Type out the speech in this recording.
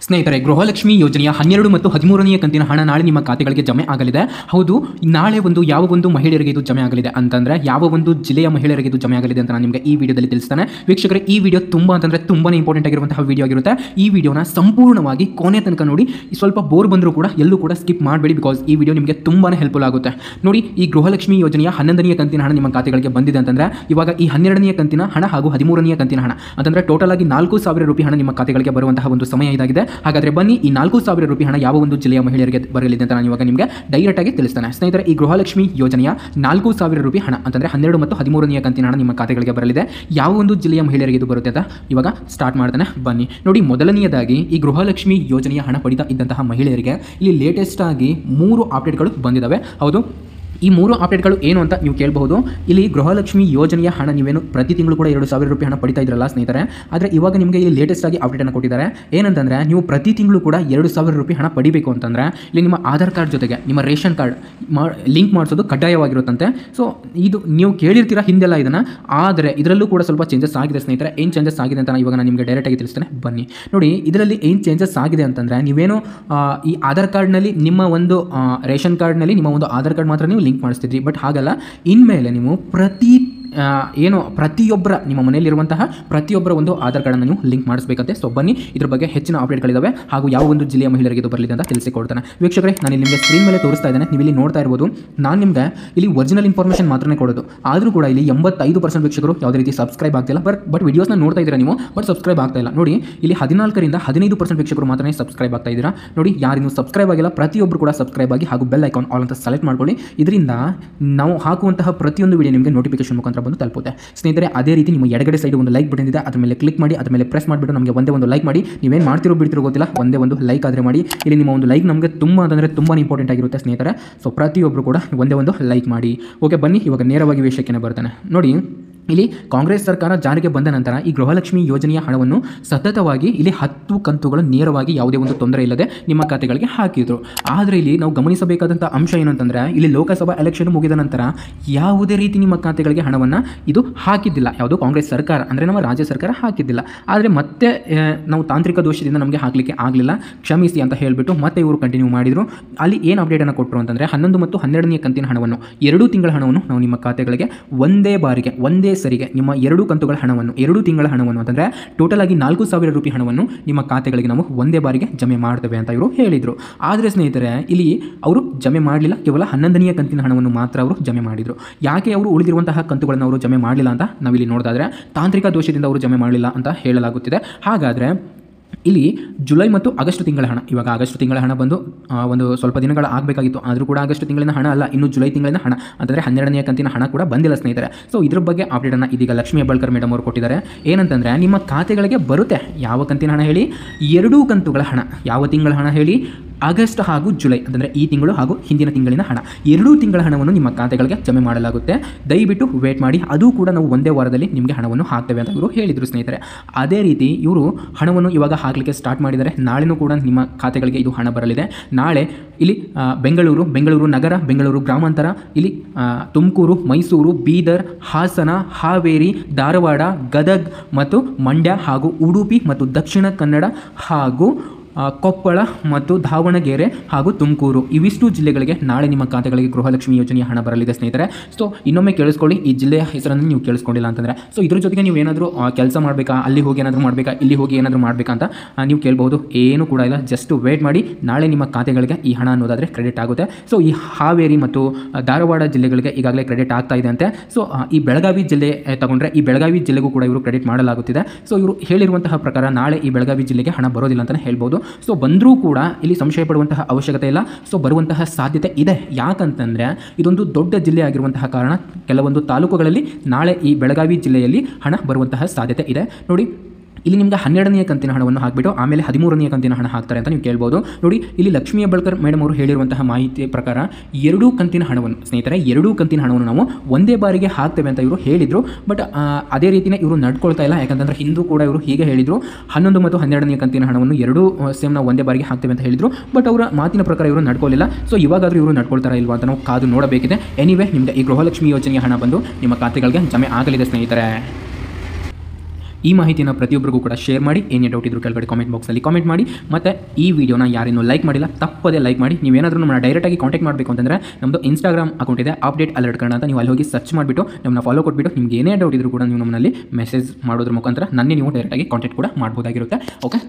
ಸ್ನೇಹಿತರೆ, ಗೃಹಲಕ್ಷ್ಮಿ ಯೋಜನೆಯ 12 ಮತ್ತು 13ನೇ ಕಂತಿನ ಹಣ ನಾಳೆ ನಿಮ್ಮ ಖಾತೆಗಳಿಗೆ ಜಮೆ ಆಗಲಿದೆ. ಹೌದು, ನಾಳೆ ಯಾವ ಒಂದು ಮಹಿಳೆಯರಿಗೆ ಇದು ಜಮೆ ಆಗಲಿದೆ ಅಂತಂದರೆ ಯಾವ ಒಂದು ಜಿಲ್ಲೆಯ ಮಹಿಳೆಯರಿಗೆ ಇದು ಜಮೆ ಆಗಲಿದೆ ಅಂತ ನಾನು ನಿಮಗೆ ಈ ವಿಡಿಯೋದಲ್ಲಿ ತಿಳಿಸ್ತಾನೆ. ವೀಕ್ಷಕರೇ, ಈ ವಿಡಿಯೋ ತುಂಬಾ ಇಂಪಾರ್ಟೆಂಟ್ ಆಗಿರುವಂತಹ ವಿಡಿಯೋ ಆಗಿರುತ್ತೆ. ಈ ವಿಡಿಯೋನ ಸಂಪೂರ್ಣವಾಗಿ ಕೊನೆ ತನಕ ನೋಡಿ. ಸ್ವಲ್ಪ ಬೋರ್ ಬಂದರೂ ಕೂಡ ಎಲ್ಲೂ ಕೂಡ ಸ್ಕಿಪ್ ಮಾಡಬೇಡಿ, ಬಿಕಾಸ್ ಈ ವಿಡಿಯೋ ನಿಮಗೆ ತುಂಬಾ ಹೆಲ್ಪ್ಫುಲ್ ಆಗುತ್ತೆ. ನೋಡಿ, ಈ ಗೃಹಲಕ್ಷ್ಮಿ ಯೋಜನೆಯ 11ನೇ ಕಂತಿನ ಹಣ ನಿಮ್ಮ ಖಾತೆಗಳಿಗೆ ಬಂದಿದೆ ಅಂತಂದರೆ ಇವಾಗ ಈ 12ನೇ ಕಂತಿನ ಹಣ ಹಾಗೂ 13ನೇ ಕಂತಿನ ಹಣ ಅಂತಂದರೆ ಟೋಟಲ್ ಆಗಿ 4,000 ರೂಪಾಯಿ ಹಣ ನಿಮ್ಮ ಖಾತೆಗಳಿಗೆ ಬರುವಂತಹ ಒಂದು ಸಮಯ ಇದಾಗಿದೆ. ಹಾಗಾದರೆ ಬನ್ನಿ, ಈ 4,000 ರೂಪಾಯಿ ಹಣ ಯಾವ ಒಂದು ಜಿಲ್ಲೆಯ ಮಹಿಳೆಯರಿಗೆ ಬರಲಿದೆ ಅಂತ ನಾನು ಇವಾಗ ನಿಮಗೆ ಡೈರೆಕ್ಟ್ ಆಗಿ ತಿಳಿಸ್ತೇನೆ. ಸ್ನೇಹಿತರೆ, ಈ ಗೃಹಲಕ್ಷ್ಮಿ ಯೋಜನೆಯ 4,000 ರೂಪಾಯಿ ಹಣ ಅಂತಂದರೆ 12 ಮತ್ತು 13ನೇ ಕಂತಿನ ಹಣ ನಿಮ್ಮ ಖಾತೆಗಳಿಗೆ ಬರಲಿದೆ. ಯಾವ ಒಂದು ಜಿಲ್ಲೆಯ ಮಹಿಳೆಯರಿಗೆ ಇದು ಬರುತ್ತೆ ಅಂತ ಇವಾಗ ಸ್ಟಾರ್ಟ್ ಮಾಡ್ತಾನೆ. ಬನ್ನಿ ನೋಡಿ, ಮೊದಲನೆಯದಾಗಿ ಈ ಗೃಹಲಕ್ಷ್ಮಿ ಯೋಜನೆಯ ಹಣ ಪಡಿತಾ ಇದ್ದಂತಹ ಮಹಿಳೆಯರಿಗೆ ಇಲ್ಲಿ ಲೇಟೆಸ್ಟ್ ಆಗಿ 3 ಅಪ್ಡೇಟ್ಗಳು ಬಂದಿದ್ದಾವೆ. ಹೌದು, ಈ 3 ಅಪ್ಡೇಟ್ಗಳು ಏನು ಅಂತ ನೀವು ಕೇಳಬಹುದು. ಇಲ್ಲಿ ಗೃಹಲಕ್ಷ್ಮಿ ಯೋಜನೆಯ ಹಣ ನೀವೇನು ಪ್ರತಿ ತಿಂಗಳು ಕೂಡ 2,000 ರೂಪಾಯಿ ಹಣ ಪಡಿತಾ ಇದ್ರಲ್ಲ ಸ್ನೇಹಿತರೆ, ಆದರೆ ಇವಾಗ ನಿಮಗೆ ಇಲ್ಲಿ ಲೇಟೆಸ್ಟ್ ಆಗಿ ಅಪ್ಡೇಟನ್ನು ಕೊಟ್ಟಿದ್ದಾರೆ. ಏನಂತಂದರೆ, ನೀವು ಪ್ರತಿ ತಿಂಗಳು ಕೂಡ 2,000 ರೂಪಾಯಿ ಹಣ ಪಡಿಬೇಕು ಅಂತಂದರೆ ಇಲ್ಲಿ ನಿಮ್ಮ ಆಧಾರ್ ಕಾರ್ಡ್ ಜೊತೆಗೆ ನಿಮ್ಮ ರೇಷನ್ ಕಾರ್ಡ್ ಲಿಂಕ್ ಮಾಡಿಸೋದು ಕಡ್ಡಾಯವಾಗಿರುತ್ತಂತೆ. ಸೊ ಇದು ನೀವು ಕೇಳಿರ್ತೀರ ಹಿಂದೆಲ್ಲ ಇದನ್ನು, ಆದರೆ ಇದರಲ್ಲೂ ಕೂಡ ಸ್ವಲ್ಪ ಚೇಂಜಸ್ ಆಗಿದೆ ಸ್ನೇಹಿತರೆ. ಏನು ಚೇಂಜಸ್ ಆಗಿದೆ ಅಂತ ಇವಾಗ ನಾನು ನಿಮಗೆ ಡೈರೆಕ್ಟಾಗಿ ತಿಳಿಸ್ತೇನೆ. ಬನ್ನಿ ನೋಡಿ, ಇದರಲ್ಲಿ ಏನು ಚೇಂಜಸ್ ಆಗಿದೆ ಅಂತಂದರೆ, ನೀವೇನು ಈ ಆಧಾರ್ ಕಾರ್ಡ್ನಲ್ಲಿ ನಿಮ್ಮ ಒಂದು ರೇಷನ್ ಕಾರ್ಡ್ನಲ್ಲಿ ನಿಮ್ಮ ಒಂದು ಆಧಾರ್ ಕಾರ್ಡ್ ಮಾತ್ರ ನೀವು ಲಿಂಕ್ ಮಾಡಿಸ್ತಿದ್ರಿ. ಬಟ್ ಹಾಗಲ್ಲ, ಇನ್ಮೇಲೆ ನೀವು ಪ್ರತಿಯೊಬ್ಬರ ನಿಮ್ಮ ಮನೆಯಲ್ಲಿರುವಂತಹ ಪ್ರತಿಯೊಬ್ಬರ ಒಂದು ಆಧಾರ್ ಕಾರ್ಡನ್ನು ನೀವು ಲಿಂಕ್ ಮಾಡಿಸಬೇಕಂತೆ. ಸೊ ಬನ್ನಿ, ಇದ್ರ ಬಗ್ಗೆ ಹೆಚ್ಚಿನ ಅಪ್ಡೇಟ್ಗಳಿದ್ದಾವೆ ಹಾಗೂ ಯಾವ ಒಂದು ಜಿಲ್ಲೆಯ ಮಹಿಳೆಯರಿಗೆ ಇದು ಬರಲಿದೆ ಅಂತ ತಿಳಿಸಿಕೊಡ್ತಾನೆ. ವೀಕ್ಷಕರೇ, ನಾನು ನಿಮಗೆ ಸ್ಕ್ರೀನ್ ಮೇಲೆ ತೋರಿಸ್ತಾ ಇದ್ದೇನೆ, ನೀವು ಇಲ್ಲಿ ನೋಡ್ತಾ ಇರ್ಬೋದು. ನಾನು ನಿಮಗೆ ಇಲ್ಲಿ ಒರಿಜಿನಲ್ ಇನ್ಫಾರ್ಮೇಷನ್ ಮಾತ್ರನೇ ಕೊಡೋದು, ಆದರೂ ಕೂಡ ಇಲ್ಲಿ 85% ವೀಕ್ಷಕರು ಯಾವುದೇ ರೀತಿ ಸಬ್ಸ್ಕ್ರೈಬ್ ಆಗ್ತಿಲ್ಲ. ಬಟ್ ವಿಡಿಯೋಸ್ನ ನೋಡ್ತಾ ಇದ್ದೀರಾ ನೀವು, ಬಟ್ ಸಬ್ಸ್ಕ್ರೈಬ್ ಆಗ್ತಾ ಇಲ್ಲ. ನೋಡಿ, ಇಲ್ಲಿ 14ರಿಂದ 15% ವೀಕ್ಷಕರು ಮಾತ್ರ ಸಬ್ಸ್ಕ್ರೈಬ್ ಆಗ್ತಾ ಇದ್ದೀರಾ. ನೋಡಿ, ಯಾರು ನೀವು ಸಬ್ಸ್ಕ್ರೈಬ್ ಆಗಿಲ್ಲ ಪ್ರತಿಯೊಬ್ಬರು ಕೂಡ ಸಬ್ಸ್ಕ್ರೈಬ್ ಆಗಿ ಹಾಗೂ ಬೆಲ್ ಐಕಾನ್ ಆಲ್ ಅಂತ ಸೆಲೆಕ್ಟ್ ಮಾಡ್ಕೊಳ್ಳಿ. ಇದರಿಂದ ನಾವು ಹಾಕುವಂತಹ ಪ್ರತಿಯೊಂದು ವಿಡಿಯೋ ನಿಮಗೆ ನೋಟಿಫಿಕೇಶನ್ ಮುಖಾಂತರ ಬಂದು ತಲುಪುತ್ತೆ. ಸ್ನೇಹಿತರೆ, ಅದೇ ರೀತಿ ನಿಮ್ಮ ಎಡಗಡೆ ಸೈಡ್ ಒಂದು ಲೈಕ್ ಬಟನ್ ಇದೆ, ಅದರ ಮೇಲೆ ಕ್ಲಿಕ್ ಮಾಡಿ, ಅದರ ಮೇಲೆ ಪ್ರೆಸ್ ಮಾಡಿಬಿಟ್ಟು ನಮಗೆ ಒಂದೇ ಒಂದು ಲೈಕ್ ಮಾಡಿ. ನೀವೇನು ಮಾಡ್ತಿರೋ ಬಿಡ್ತಿರೋ ಗೊತ್ತಿಲ್ಲ, ಒಂದೇ ಒಂದು ಲೈಕ್ ಆದರೆ ಮಾಡಿ. ಇಲ್ಲಿ ನಿಮ್ಮ ಒಂದು ಲೈಕ್ ನಮಗೆ ತುಂಬಾ ಇಂಪಾರ್ಟೆಂಟ್ ಆಗಿರುತ್ತೆ ಸ್ನೇಹಿತರೆ. ಸೊ ಪ್ರತಿಯೊಬ್ಬರು ಕೂಡ ಒಂದೇ ಒಂದು ಲೈಕ್ ಮಾಡಿ. ಓಕೆ, ಬನ್ನಿ ಇವಾಗ ನೇರವಾಗಿ ವಿಷಯಕ್ಕೆ ಬರ್ತಾನೆ. ನೋಡಿ, ಇಲ್ಲಿ ಕಾಂಗ್ರೆಸ್ ಸರ್ಕಾರ ಜಾರಿಗೆ ಬಂದ ನಂತರ ಈ ಗೃಹಲಕ್ಷ್ಮಿ ಯೋಜನೆಯ ಹಣವನ್ನು ಸತತವಾಗಿ ಇಲ್ಲಿ 10 ಕಂತುಗಳು ನೇರವಾಗಿ ಯಾವುದೇ ಒಂದು ತೊಂದರೆ ಇಲ್ಲದೆ ನಿಮ್ಮ ಖಾತೆಗಳಿಗೆ ಹಾಕಿದ್ರು. ಆದರೆ ಇಲ್ಲಿ ನಾವು ಗಮನಿಸಬೇಕಾದಂಥ ಅಂಶ ಏನಂತಂದರೆ, ಇಲ್ಲಿ ಲೋಕಸಭಾ ಎಲೆಕ್ಷನ್ ಮುಗಿದ ನಂತರ ಯಾವುದೇ ರೀತಿ ನಿಮ್ಮ ಖಾತೆಗಳಿಗೆ ಹಣವನ್ನು ಇದು ಹಾಕಿದ್ದಿಲ್ಲ. ಯಾವುದು ಕಾಂಗ್ರೆಸ್ ಸರ್ಕಾರ ಅಂದರೆ ನಮ್ಮ ರಾಜ್ಯ ಸರ್ಕಾರ ಹಾಕಿದ್ದಿಲ್ಲ. ಆದರೆ ಮತ್ತೆ ನಾವು ತಾಂತ್ರಿಕ ದೋಷದಿಂದ ನಮಗೆ ಹಾಕಲಿಕ್ಕೆ ಆಗಲಿಲ್ಲ, ಕ್ಷಮಿಸಿ ಅಂತ ಹೇಳಿಬಿಟ್ಟು ಮತ್ತೆ ಇವರು ಕಂಟಿನ್ಯೂ ಮಾಡಿದರು. ಅಲ್ಲಿ ಏನು ಅಪ್ಡೇಟನ್ನು ಕೊಟ್ಟರು ಅಂತಂದರೆ, 11 ಮತ್ತು 12ನೇ ಕಂತಿನ ಹಣವನ್ನು 2 ತಿಂಗಳ ಹಣವನ್ನು ನಾವು ನಿಮ್ಮ ಖಾತೆಗಳಿಗೆ ಒಂದೇ ಸರಿಗೆ ನಿಮ್ಮ 2 ಕಂತುಗಳ ಹಣವನ್ನು 2 ತಿಂಗಳ ಹಣವನ್ನು ಅಂತಂದರೆ ಟೋಟಲ್ ಆಗಿ 4,000 ರೂಪಾಯಿ ಹಣವನ್ನು ನಿಮ್ಮ ಖಾತೆಗಳಿಗೆ ನಾವು ಒಂದೇ ಬಾರಿಗೆ ಜಮೆ ಮಾಡ್ತೇವೆ ಅಂತ ಇವರು ಹೇಳಿದರು. ಆದರೆ ಸ್ನೇಹಿತರೆ, ಇಲ್ಲಿ ಅವರು ಜಮೆ ಮಾಡಲಿಲ್ಲ, ಕೇವಲ 11ನೇ ಕಂತಿನ ಹಣವನ್ನು ಮಾತ್ರ ಅವರು ಜಮೆ ಮಾಡಿದರು. ಯಾಕೆ ಅವರು ಉಳಿದಿರುವಂತಹ ಕಂತುಗಳನ್ನು ಅವರು ಜಮೆ ಮಾಡಲಿಲ್ಲ ಅಂತ ನಾವಿಲ್ಲಿ ನೋಡೋದಾದರೆ, ತಾಂತ್ರಿಕ ದೋಷದಿಂದ ಅವರು ಜಮೆ ಮಾಡಲಿಲ್ಲ ಅಂತ ಹೇಳಲಾಗುತ್ತಿದೆ. ಹಾಗಾದರೆ ಇಲ್ಲಿ ಜುಲೈ ಮತ್ತು ಆಗಸ್ಟ್ ತಿಂಗಳ ಹಣ, ಇವಾಗ ಆಗಸ್ಟ್ ತಿಂಗಳ ಹಣ ಬಂದು ಒಂದು ಸ್ವಲ್ಪ ದಿನಗಳ ಆಗಬೇಕಾಗಿತ್ತು, ಆದರೂ ಕೂಡ ಆಗಸ್ಟ್ ತಿಂಗಳಿನ ಹಣ ಅಲ್ಲ, ಇನ್ನು ಜುಲೈ ತಿಂಗಳಿನ ಹಣ ಅಂತಂದರೆ 12ನೇ ಕಂತಿನ ಹಣ ಕೂಡ ಬಂದಿಲ್ಲ ಸ್ನೇಹಿತರೆ. ಸೊ ಇದ್ರ ಬಗ್ಗೆ ಅಪ್ಡೇಟನ್ನು ಇದೀಗ ಲಕ್ಷ್ಮೀ ಹೆಬ್ಬಾಳ್ಕರ್ ಮೇಡಮ್ ಅವರು ಕೊಟ್ಟಿದ್ದಾರೆ. ಏನಂತಂದರೆ, ನಿಮ್ಮ ಖಾತೆಗಳಿಗೆ ಬರುತ್ತೆ ಯಾವ ಕಂತಿನ ಹಣ ಹೇಳಿ, 2 ಕಂತುಗಳ ಹಣ. ಯಾವ ತಿಂಗಳ ಹಣ ಹೇಳಿ, ಆಗಸ್ಟ್ ಹಾಗೂ ಜುಲೈ ಅಂತಂದರೆ ಈ ತಿಂಗಳು ಹಾಗೂ ಹಿಂದಿನ ತಿಂಗಳಿನ ಹಣ, 2 ತಿಂಗಳ ಹಣವನ್ನು ನಿಮ್ಮ ಖಾತೆಗಳಿಗೆ ಜಮೆ ಮಾಡಲಾಗುತ್ತೆ. ದಯವಿಟ್ಟು ವೇಟ್ ಮಾಡಿ, ಅದು ಕೂಡ ನಾವು ಒಂದೇ ವಾರದಲ್ಲಿ ನಿಮಗೆ ಹಣವನ್ನು ಹಾಕ್ತೇವೆ ಅಂತ ಇವರು ಹೇಳಿದರು ಸ್ನೇಹಿತರೆ. ಅದೇ ರೀತಿ ಇವರು ಹಣವನ್ನು ಇವಾಗ ಹಾಕಲಿಕ್ಕೆ ಸ್ಟಾರ್ಟ್ ಮಾಡಿದ್ದಾರೆ. ನಾಳೆನೂ ಕೂಡ ನಿಮ್ಮ ಖಾತೆಗಳಿಗೆ ಇದು ಹಣ ಬರಲಿದೆ. ನಾಳೆ ಇಲ್ಲಿ ಬೆಂಗಳೂರು ನಗರ, ಬೆಂಗಳೂರು ಗ್ರಾಮಾಂತರ, ಇಲ್ಲಿ ತುಮಕೂರು, ಮೈಸೂರು, ಬೀದರ್, ಹಾಸನ, ಹಾವೇರಿ, ಧಾರವಾಡ, ಗದಗ್ ಮತ್ತು ಮಂಡ್ಯ ಹಾಗೂ ಉಡುಪಿ ಮತ್ತು ದಕ್ಷಿಣ ಕನ್ನಡ ಹಾಗೂ ಕೊಪ್ಪಳ ಮತ್ತು ದಾವಣಗೆರೆ ಹಾಗೂ ತುಮಕೂರು, ಇವಿಷ್ಟು ಜಿಲ್ಲೆಗಳಿಗೆ ನಾಳೆ ನಿಮ್ಮ ಖಾತೆಗಳಿಗೆ ಗೃಹಲಕ್ಷ್ಮಿ ಯೋಜನೆಯ ಹಣ ಬರಲಿದೆ ಸ್ನೇಹಿತರೆ. ಸೊ ಇನ್ನೊಮ್ಮೆ ಕೇಳಿಸ್ಕೊಳ್ಳಿ, ಈ ಜಿಲ್ಲೆಯ ಹೆಸರನ್ನು ನೀವು ಕೇಳಿಸ್ಕೊಂಡಿಲ್ಲ ಅಂತಂದರೆ. ಸೊ ಇದ್ರ ಜೊತೆಗೆ ನೀವು ಏನಾದರೂ ಕೆಲಸ ಮಾಡಬೇಕಾ, ಅಲ್ಲಿ ಹೋಗಿ ಏನಾದರೂ ಮಾಡಬೇಕಾ, ಇಲ್ಲಿ ಹೋಗಿ ಏನಾದರೂ ಮಾಡಬೇಕಾ ಅಂತ ನೀವು ಕೇಳ್ಬೋದು. ಏನೂ ಕೂಡ ಇಲ್ಲ, ಜಸ್ಟ್ ವೇಟ್ ಮಾಡಿ, ನಾಳೆ ನಿಮ್ಮ ಖಾತೆಗಳಿಗೆ ಈ ಹಣ ಅನ್ನೋದಾದರೆ ಕ್ರೆಡಿಟ್ ಆಗುತ್ತೆ. ಸೊ ಈ ಹಾವೇರಿ ಮತ್ತು ಧಾರವಾಡ ಜಿಲ್ಲೆಗಳಿಗೆ ಈಗಾಗಲೇ ಕ್ರೆಡಿಟ್ ಆಗ್ತಾ ಇದೆ ಅಂತೆ. ಸೊ ಈ ಬೆಳಗಾವಿ ಜಿಲ್ಲೆ ತಗೊಂಡ್ರೆ ಈ ಬೆಳಗಾವಿ ಜಿಲ್ಲೆಗೂ ಕೂಡ ಇವರು ಕ್ರೆಡಿಟ್ ಮಾಡಲಾಗುತ್ತಿದೆ. ಸೊ ಇವರು ಹೇಳಿರುವಂತಹ ಪ್ರಕಾರ ನಾಳೆ ಈ ಬೆಳಗಾವಿ ಜಿಲ್ಲೆಗೆ ಹಣ ಬರೋದಿಲ್ಲ ಅಂತಲೇ ಹೇಳ್ಬೋದು. ಸೊ ಬಂದರೂ ಕೂಡ ಇಲ್ಲಿ ಸಂಶಯ ಪಡುವಂತಹ ಅವಶ್ಯಕತೆ ಇಲ್ಲ. ಸೊ ಬರುವಂತಹ ಸಾಧ್ಯತೆ ಇದೆ. ಯಾಕಂತಂದರೆ ಇದೊಂದು ದೊಡ್ಡ ಜಿಲ್ಲೆ ಆಗಿರುವಂತಹ ಕಾರಣ ಕೆಲವೊಂದು ತಾಲೂಕುಗಳಲ್ಲಿ ನಾಳೆ ಈ ಬೆಳಗಾವಿ ಜಿಲ್ಲೆಯಲ್ಲಿ ಹಣ ಬರುವಂತಹ ಸಾಧ್ಯತೆ ಇದೆ. ನೋಡಿ, ಇಲ್ಲಿ ನಿಮಗೆ 12ನೇ ಕಂತಿನ ಹಣವನ್ನು ಹಾಕಿಬಿಟ್ಟು ಆಮೇಲೆ 13ನೇ ಕಂತಿನ ಹಣ ಹಾಕ್ತಾರೆ ಅಂತ ನೀವು ಕೇಳ್ಬೋದು. ನೋಡಿ, ಇಲ್ಲಿ ಲಕ್ಷ್ಮೀ ಹೆಬ್ಬಾಳ್ಕರ್ ಮೇಡಮ್ ಅವರು ಹೇಳಿರುವಂತಹ ಮಾಹಿತಿ ಪ್ರಕಾರ 2 ಕಂತಿನ ಹಣವನ್ನು ಸ್ನೇಹಿತರೆ 2 ಕಂತಿನ ಹಣವನ್ನು ನಾವು ಒಂದೇ ಬಾರಿಗೆ ಹಾಕ್ತೇವೆ ಅಂತ ಇವರು ಹೇಳಿದರು. ಬಟ್ ಅದೇ ರೀತಿಯೇ ಇವರು ನಡ್ಕೊಳ್ತಾ ಇಲ್ಲ. ಯಾಕಂತಂದರೆ ಹಿಂದೂ ಕೂಡ ಇವರು ಹೀಗೆ ಹೇಳಿದರು, 11 ಮತ್ತು 12ನೇ ಕಂತಿನ ಹಣವನ್ನು 2 ಸೇಮ್ ನಾವು ಒಂದೇ ಬಾರಿಗೆ ಹಾಕ್ತೇವೆ ಅಂತ ಹೇಳಿದರು. ಬಟ್ ಅವರ ಮಾತಿನ ಪ್ರಕಾರ ಇವರು ನಡ್ಕೊಳ್ಳಿಲ್ಲ. ಸೊ ಇವಾಗಾದರೂ ಇವರು ನಡ್ಕೊಳ್ತಾರಾ ಇಲ್ವಾ ಅಂತ ನಾವು ಕಾದು ನೋಡಬೇಕಿದೆ. ಎನಿವೇ, ನಿಮಗೆ ಈ ಗೃಹಲಕ್ಷ್ಮಿ ಯೋಜನೆಯ ಹಣ ಬಂದು ನಿಮ್ಮ ಖಾತೆಗಳಿಗೆ ಜಮೆ ಆಗಲಿದೆ ಸ್ನೇಹಿತರೆ. ಈ ಮಾಹಿತಿಯನ್ನು ಪ್ರತಿಯೊಬ್ಬರಿಗೂ ಕೂಡ ಶೇರ್ ಮಾಡಿ. ಏನೇ ಡೌಟ್ ಇದ್ರೂ ಕೆಳಗಡೆ ಕಾಮೆಂಟ್ ಬಾಕ್ಸಲ್ಲಿ ಕಾಮೆಂಟ್ ಮಾಡಿ. ಮತ್ತು ಈ ವಿಡಿಯೋನ ಯಾರೇನೂ ಲೈಕ್ ಮಾಡಿಲ್ಲ ತಪ್ಪದೇ ಲೈಕ್ ಮಾಡಿ. ನೀವೇನಾದರೂ ನಮ್ಮನ್ನ ಡೈರೆಕ್ಟಾಗಿ ಕಾಂಟ್ಯಾಕ್ಟ್ ಮಾಡಬೇಕು ಅಂತಂದರೆ ನಮ್ಮದು ಇನ್ಸ್ಟಾಗ್ರಾಮ್ ಅಕೌಂಟ್ ಇದೆ, ಅಪ್ಡೇಟ್ ಅಲರ್ಟ್ ಕನ್ನಡ ಅಂತ. ನೀವು ಅಲ್ಲಿ ಹೋಗಿ ಸರ್ಚ್ ಮಾಡಿಬಿಟ್ಟು ನಮ್ಮನ್ನ ಫಾಲೋ ಕೊಟ್ಬಿಟ್ಟು ನಿಮ್ಗೆ ಏನೇ ಡೌಟ್ ಇದ್ರೂ ಕೂಡ ನೀವು ನಮ್ಮಲ್ಲಿ ಮೆಸೇಜ್ ಮಾಡೋದ್ರ ಮುಖಾಂತರ ನನ್ನೇ ನೀವು ಡೈರೆಕ್ಟಾಗಿ ಕಾಂಟ್ಯಾಕ್ಟ್ ಕೂಡ ಮಾಡ್ಬೋದಾಗಿರುತ್ತೆ. ಓಕೆ.